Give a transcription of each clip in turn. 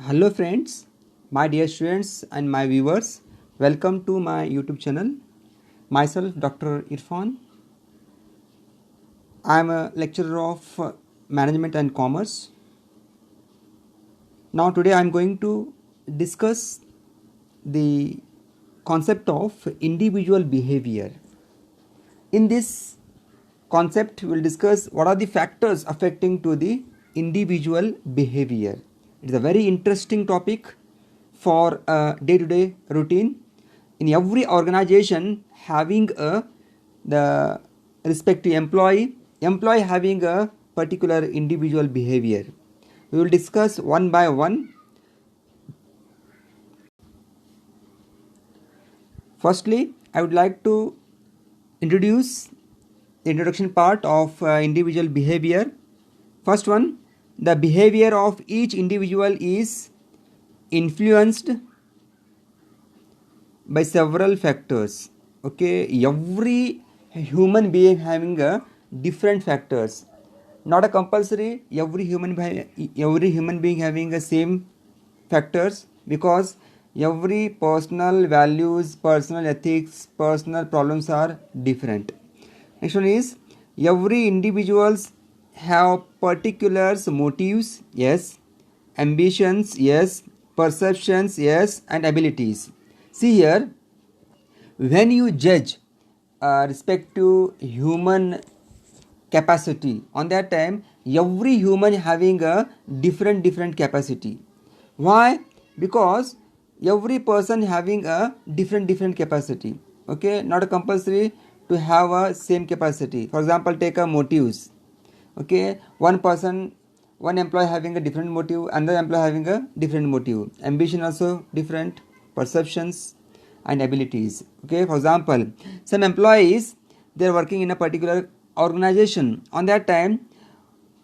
Hello friends, my dear students and my viewers, welcome to my YouTube channel. Myself Dr. Irfan. I am a lecturer of Management and Commerce. Now today I am going to discuss the concept of individual behavior. In this concept we will discuss what are the factors affecting to the individual behavior. It is a very interesting topic for a day-to-day routine. In every organization having the respective employee having a particular individual behavior. We will discuss one by one. Firstly, I would like to introduce the introduction part of individual behavior. First one, the behavior of each individual is influenced by several factors. Okay, every human being having a different factors, not a compulsory every human being having the same factors, because every personal values, personal ethics, personal problems are different. Next one is every individuals have particular motives, yes, ambitions, yes, perceptions, yes, and abilities. See here, when you judge respect to human capacity, on that time every human having a different capacity. Why? Because every person having a different capacity. Okay, not a compulsory to have a same capacity. For example, take a motives. Okay, one employee having a different motive, another employee having a different motive. Ambition also different, perceptions and abilities. Okay, for example, some employees, they are working in a particular organization. On that time,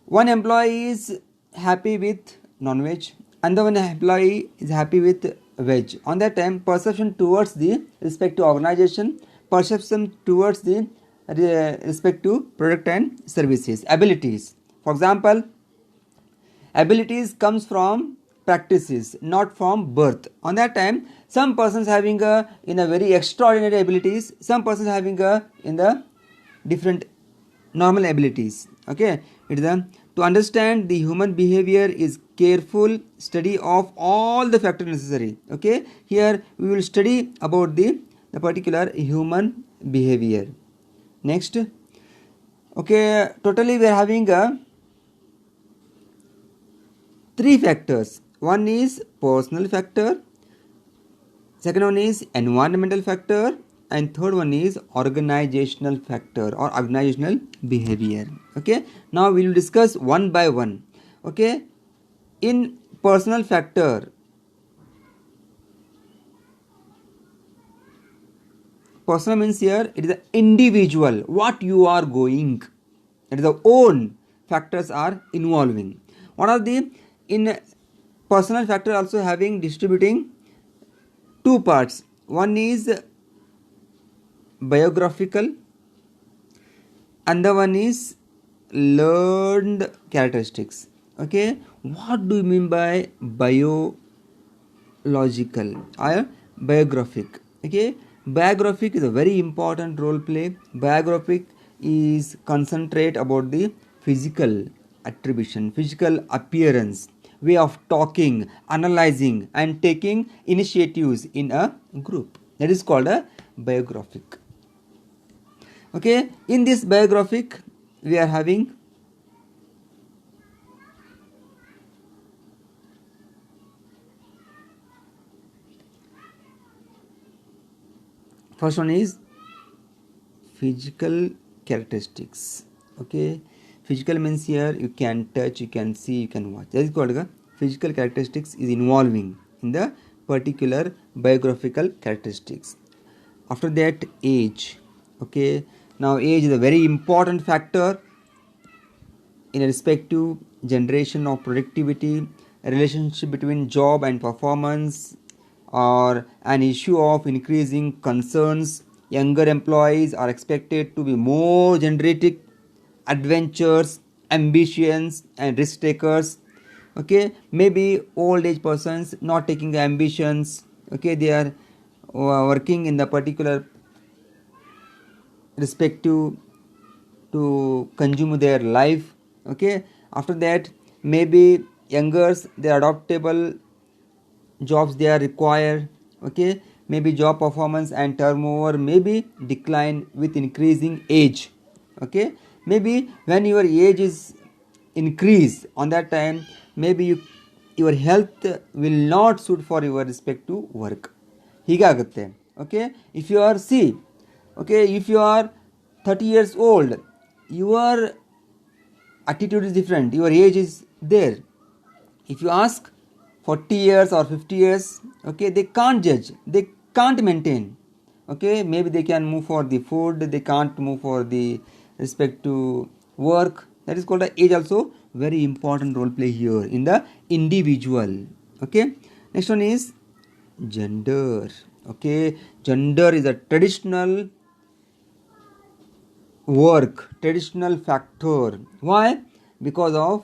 one employee is happy with non-veg, another one employee is happy with veg. On that time, perception towards the respective organization, perception towards the respective product and services. Abilities, for example, abilities comes from practices, not from birth. On that time, some persons having a in a very extraordinary abilities, some persons having a in the different normal abilities. Okay, it is a to understand the human behavior is careful study of all the factors necessary. Okay, here we will study about the particular human behavior. Next, okay, totally we are having a three factors. One is personal factor, second one is environmental factor, and third one is organizational factor or organizational behavior. Okay, now we will discuss one by one. Okay, in personal factor, personal means here it is the individual, what you are going, it is the own factors are involving. What are the in personal factor also having distributing two parts. One is biographical and the one is learned characteristics. Okay, what do you mean by biological or biographic? Okay, biographic is a very important role play. Biographic is concentrate about the physical attribution, physical appearance, way of talking, analyzing and taking initiatives in a group. That is called a biographic. Okay, in this biographic we are having first one is physical characteristics. Okay, physical means here you can touch, you can see, you can watch. That is called a physical characteristics is involving in the particular biographical characteristics. After that, age. Okay, now age is a very important factor in a respective generation of productivity, a relationship between job and performance, or an issue of increasing concerns. Younger employees are expected to be more generative, adventurous, ambitious and risk takers. Okay, maybe old age persons not taking ambitions. Okay, they are working in the particular respective to consume their life. Okay, after that maybe youngers, they are adaptable jobs they are required. Okay, maybe job performance and turnover maybe decline with increasing age. Okay, maybe when your age is increase, on that time maybe your health will not suit for your respective work. ಹೀಗಾಗುತ್ತೆ. Okay, if you are see, okay, if you are 30 years old, your attitude is different, your age is there. If you ask 40 years or 50 years, okay, they can't judge, they can't maintain. Okay, maybe they can move for the food, they can't move for the respect to work. That is called the age. Also very important role play here in the individual. Okay, next one is gender. Okay, gender is a traditional work, traditional factor. Why? Because of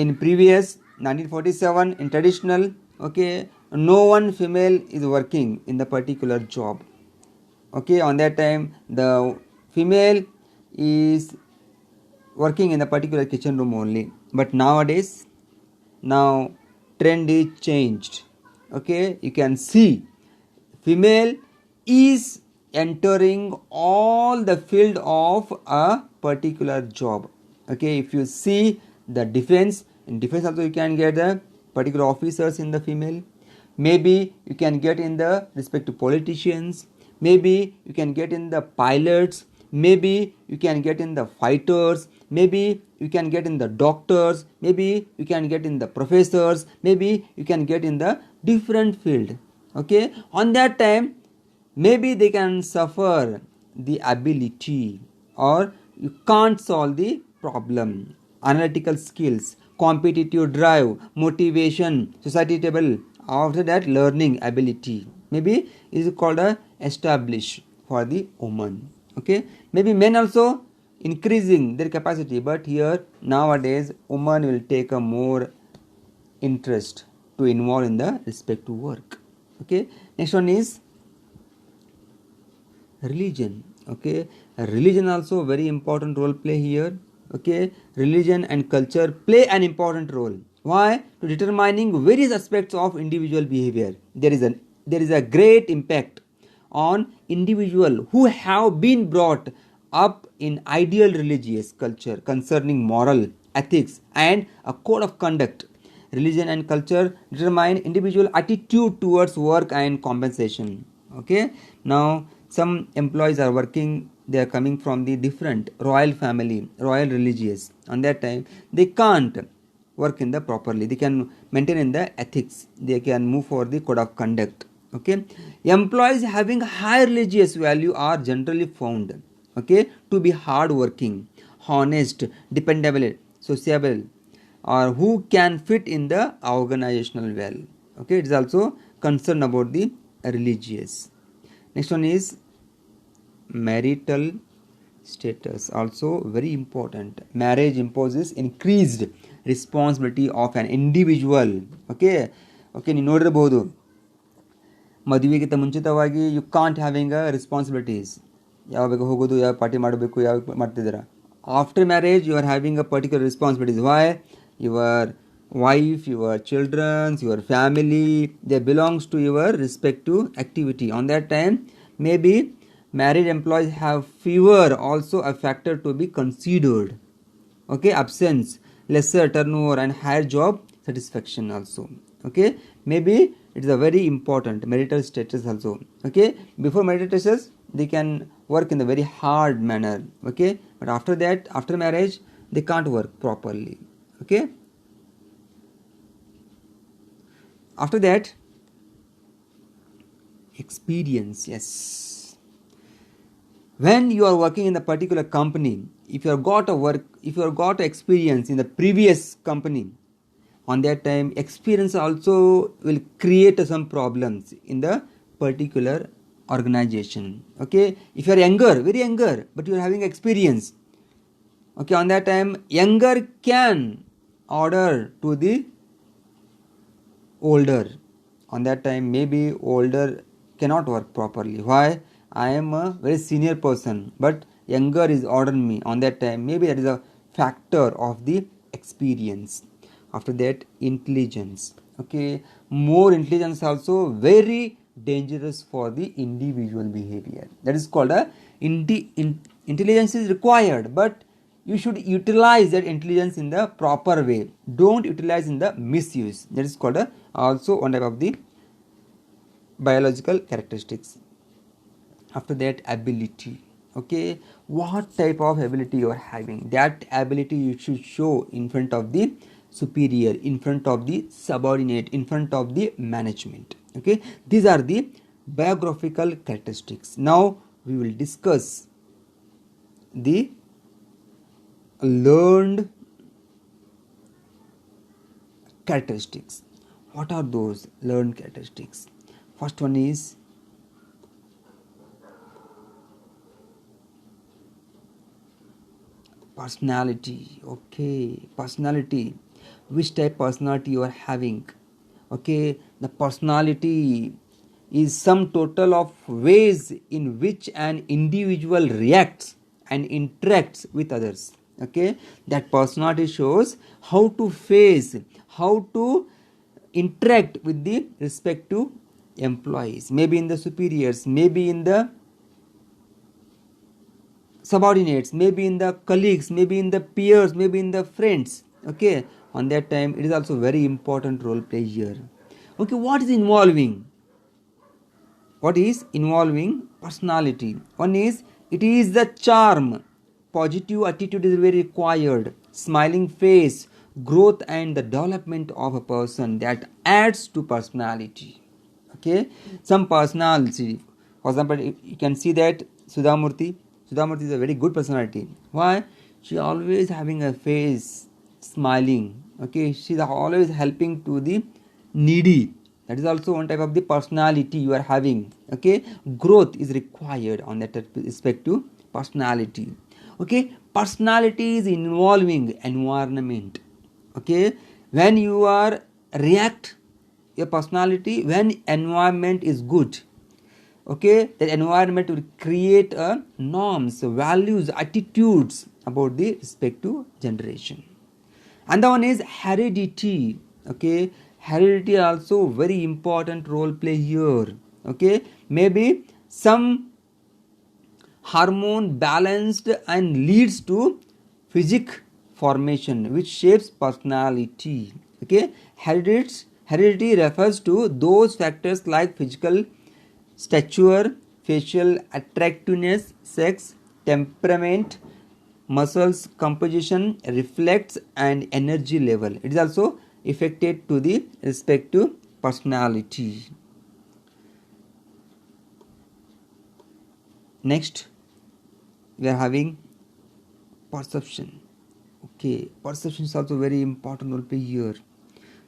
in previous 1947 in traditional, okay, no one female is working in the particular job. Okay, on that time the female is working in the particular kitchen room only. But nowadays, now trend is changed. Okay, you can see female is entering all the field of a particular job. Okay, if you see the defense, in defense also you can get the particular officers in the female. Maybe you can get in the respect to politicians, maybe you can get in the pilots, maybe you can get in the fighters, maybe you can get in the doctors, maybe you can get in the professors, maybe you can get in the different field. Okay, on that time maybe they can suffer the ability, or you can't solve the problem, analytical skills, competitive drive, motivation, society table. After that learning ability maybe is called a establish for the woman. Okay, maybe men also increasing their capacity, but here nowadays woman will take a more interest to involve in the respective work. Okay, next one is religion. Okay, religion also very important role play here. Okay, religion and culture play an important role. Why? To determining various aspects of individual behavior. There is a great impact on individual who have been brought up in ideal religious culture concerning moral ethics and a code of conduct. Religion and culture determine individual attitude towards work and compensation. Okay, now some employees are working, they are coming from the different royal family, royal religious. On that time they can't work in the properly, they can maintain in the ethics, they can move for the code of conduct. Okay, employees having high religious value are generally found, okay, to be hard working, honest, dependable, sociable, or who can fit in the organizational well. Okay, it is also concerned about the religious. Next one is marital status, also very important. Marriage imposes increased responsibility of an individual. Okay, okay, ನೀವು ನೋಡಿರಬಹುದು ಮದುವೆಗಿಂತ ಮುಂಚಿತವಾಗಿ you can't having a responsibilities, ಯಾವಾಗ ಹೋಗೋದು, ಯಾವ party ಮಾಡಬೇಕು, ಯಾವ ಮಾಡ್ತಿದ್ದೀರಾ. After marriage you are having a particular responsibilities. Why? Your wife, your children, your family, they belongs to your respective activity. On that time maybe married employees have fewer, also a factor to be considered. Okay, absence, lesser turnover and higher job satisfaction also. Okay, maybe it is a very important marital status also. Okay, before marital status they can work in a very hard manner. Okay, but after that, after marriage, they can't work properly. Okay, after that experience. Yes, when you are working in a particular company, if you have got experience in the previous company, on that time experience also will create some problems in the particular organization. Okay, if you are younger, very younger, but you are having experience, okay, on that time younger can order to the older. On that time maybe older cannot work properly. Why? I am a very senior person but younger is ordering me. On that time maybe that is a factor of the experience. After that, intelligence. Okay, more intelligence also very dangerous for the individual behavior. That is called a intelligence is required, but you should utilize that intelligence in the proper way. Don't utilize in the misuse. That is called a also one type of the biological characteristics. After that, ability. Okay, what type of ability you are having, that ability you should show in front of the superior, in front of the subordinate, in front of the management. Okay, these are the biographical characteristics. Now we will discuss the learned characteristics. What are those learned characteristics? First one is personality. Okay, personality. Which type personality you are having? Okay, the personality is some total of ways in which an individual reacts and interacts with others. Okay, that personality shows how to face, how to interact with the respective employees, maybe in the superiors, maybe in the subordinates, maybe in the colleagues, maybe in the peers, maybe in the friends. Okay, on that time it is also very important role play here. Okay, what is involving personality? One is, it is the charm, positive attitude is very required, smiling face, growth and the development of a person, that adds to personality. Okay, some personality, for example, you can see that Sudhamurti is a very good personality. Why? She always having a face smiling. Okay, she is always helping to the needy. That is also one type of the personality you are having. Okay, growth is required on that respect to personality. Okay, personality is involving environment. Okay, when you are react your personality when environment is good. Okay, that environment will create a norms, values, attitudes about the respective generation. And the one is heredity. Okay, heredity also very important role play here. Okay, maybe some hormone balanced and leads to physic formation which shapes personality. Okay, heredity refers to those factors like physical stature, facial attractiveness, sex, temperament, muscles composition, reflex and energy level. It is also affected to the respective personality. Next, we are having perception. Okay, perception is also very important role play here.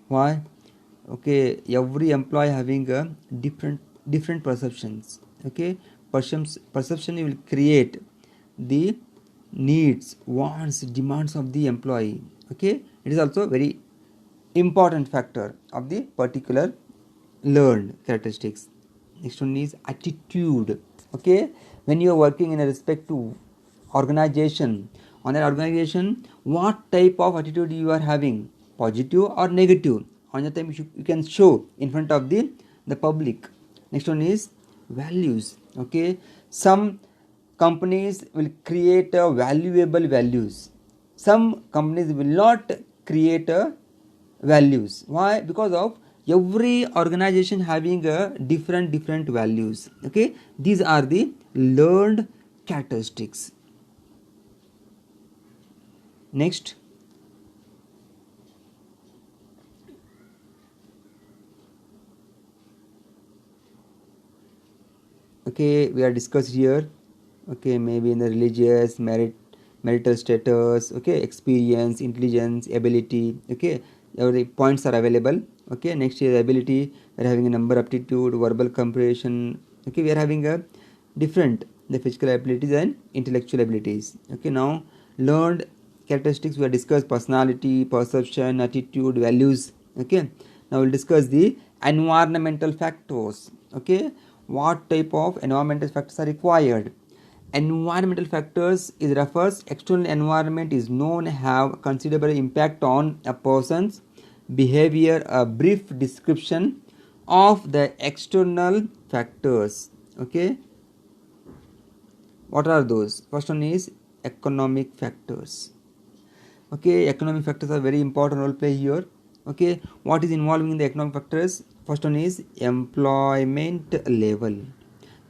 Why? Okay, every employee having a different perceptions. Okay, perception will create the needs, wants, demands of the employee. Okay, it is also very important factor of the particular learned characteristics. Next one is attitude. Okay, when you are working in a respective organization, on that organization, what type of attitude you are having, positive or negative, on that time you can show in front of the public. Next one is values. Okay, some companies will create a valuable values, some companies will not create a values. Why? Because of every organization having a different values. Okay, these are the learned characteristics. Next, okay, we are discussed here. Okay, maybe in the religious, marital status, okay, experience, intelligence, ability. Okay, the points are available. Okay, next is ability. We are having a number aptitude, verbal comprehension. Okay, we are having a different the physical abilities and intellectual abilities. Okay, now learned characteristics we have discussed: personality, perception, attitude, values. Okay, now we'll discuss the environmental factors. Okay, what type of environmental factors are required? Environmental factors is refers external environment is known have considerable impact on a person's behavior. A brief description of the external factors. Okay, what are those? First one is economic factors. Okay, economic factors are very important role play here. Okay, what is involving in the economic factors? First one is employment level.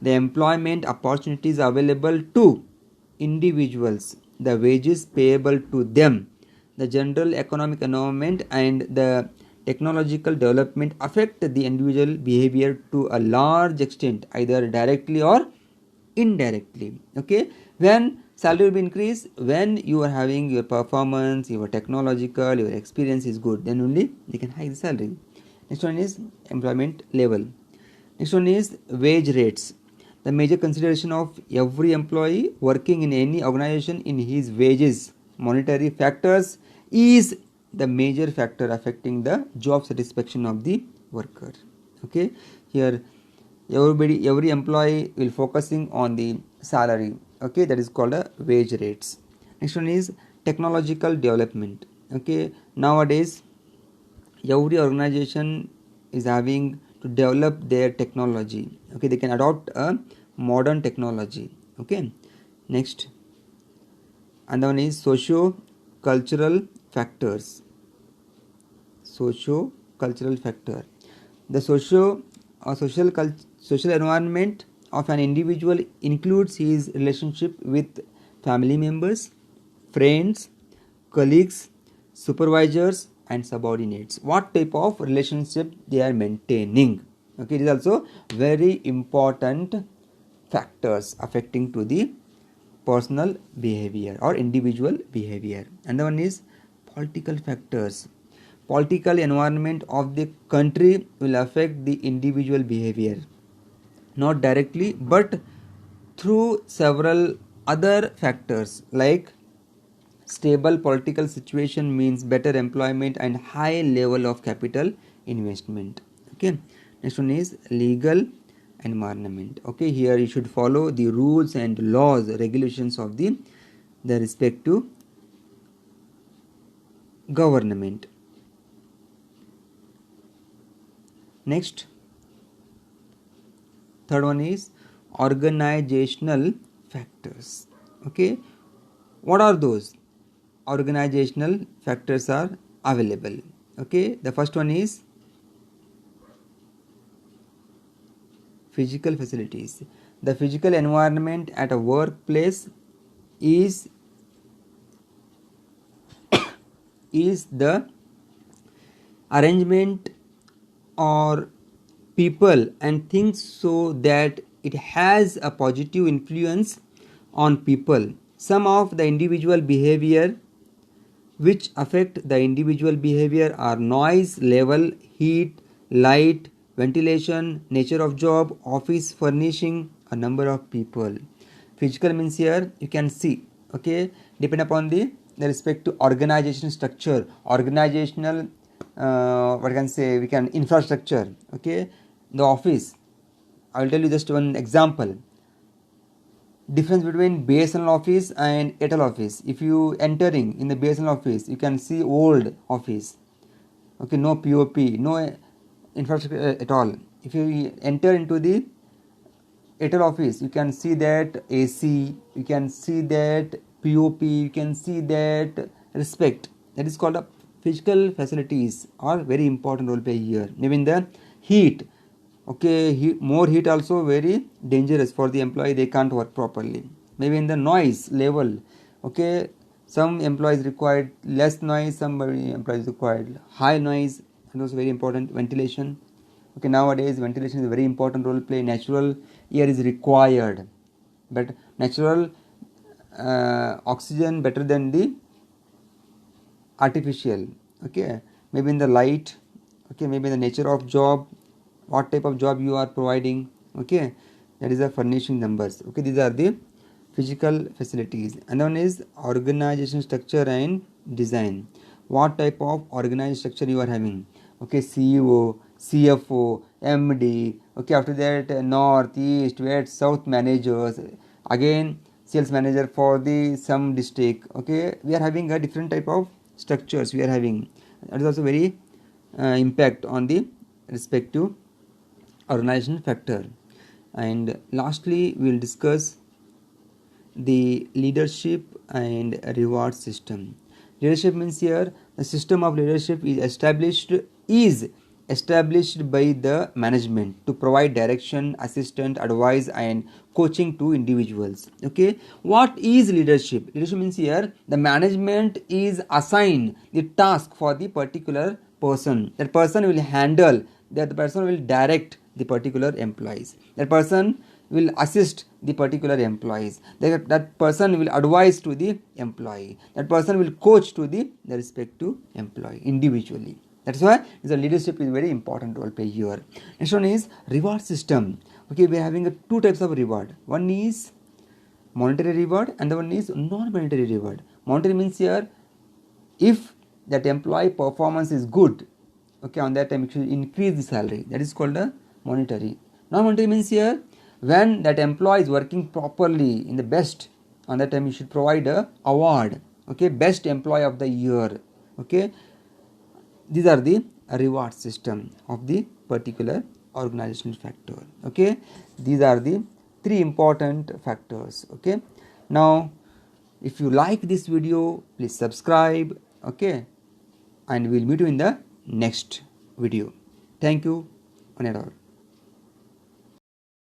The employment opportunities available to individuals, the wages payable to them, the general economic environment and the technological development affect the individual behavior to a large extent, either directly or indirectly. Okay, when salary will be increased, when you are having your performance, your technological, your experience is good, then only you can hike the salary. Next one is employment level. Next one is wage rates. The major consideration of every employee working in any organization in his wages. Monetary factors is the major factor affecting the job satisfaction of the worker. Okay, here every employee will focusing on the salary. Okay, that is called a wage rates. Next one is technological development. Okay, nowadays every organization is having to develop their technology. Okay, they can adopt a modern technology. Okay, next, and one is socio cultural factors. Socio cultural factor. The social environment of an individual includes his relationship with family members, friends, colleagues, supervisors and subordinates. What type of relationship they are maintaining. Okay, it is also very important factors affecting to the personal behavior or individual behavior. And the one is political factors. Political environment of the country will affect the individual behavior, not directly but through several other factors like stable political situation means better employment and high level of capital investment. Okay, next one is legal environment. Okay, here you should follow the rules and laws, regulations of the respective government. Next, third one is organizational factors. Okay, what are those? Organizational factors are available. Okay, the first one is physical facilities. The physical environment at a workplace is the arrangement or people and things so that it has a positive influence on people. Some of the individual behavior which affect the individual behavior are noise level, heat, light, ventilation, nature of job, office furnishing, a number of people. Physical means here you can see. Okay, depend upon the respective organization structure, organizational what can say, we can infrastructure. Okay, the office, I will tell you just one example. Difference between BSNL office and Airtel office. If you entering in the BSNL office, you can see old office. Okay, no POP, no infrastructure at all. If you enter into the Airtel office, you can see that AC, you can see that POP, you can see that respect. That is called a physical facilities are very important role play here. Even the heat. Okay, more heat also very dangerous for the employee, they can't work properly. Maybe in the noise level. Okay, some employees required less noise, some employees required high noise, and also very important ventilation. Okay, nowadays ventilation is a very important role play. Natural air is required, but natural oxygen better than the artificial. Okay, maybe in the light. Okay, maybe the nature of job, what type of job you are providing. Okay, that is the furnishing numbers. Okay, these are the physical facilities. And one is organization structure and design. What type of organization structure you are having? Okay, CEO, CFO, MD. Okay, after that north, east, west, south managers. Again sales manager for the some district. Okay, we are having a different type of structures we are having. That is also very impact on the respective organization factor. And lastly we will discuss the leadership and reward system. Leadership means here the system of leadership is established by the management to provide direction, assistance, advice and coaching to individuals. Okay, what is leadership? Leadership means here the management is assigned the task for the particular person. That person will handle, that the person will direct the particular employees, that person will assist the particular employees, that person will advise to the employee, that person will coach to the respective employee individually. That's why the leadership is very important role play here. Next one is reward system. Okay, we are having two types of reward. One is monetary reward and the one is non-monetary reward. Monetary means here if that employee performance is good, okay, on that time it should increase the salary, that is called a monetary. Non-monetary means here when that employee is working properly in the best, on that time you should provide a award, okay, best employee of the year. Okay, these are the reward system of the particular organizational factor. Okay, these are the three important factors. Okay, now if you like this video, please subscribe. Okay, and we'll meet you in the next video. Thank you one and all.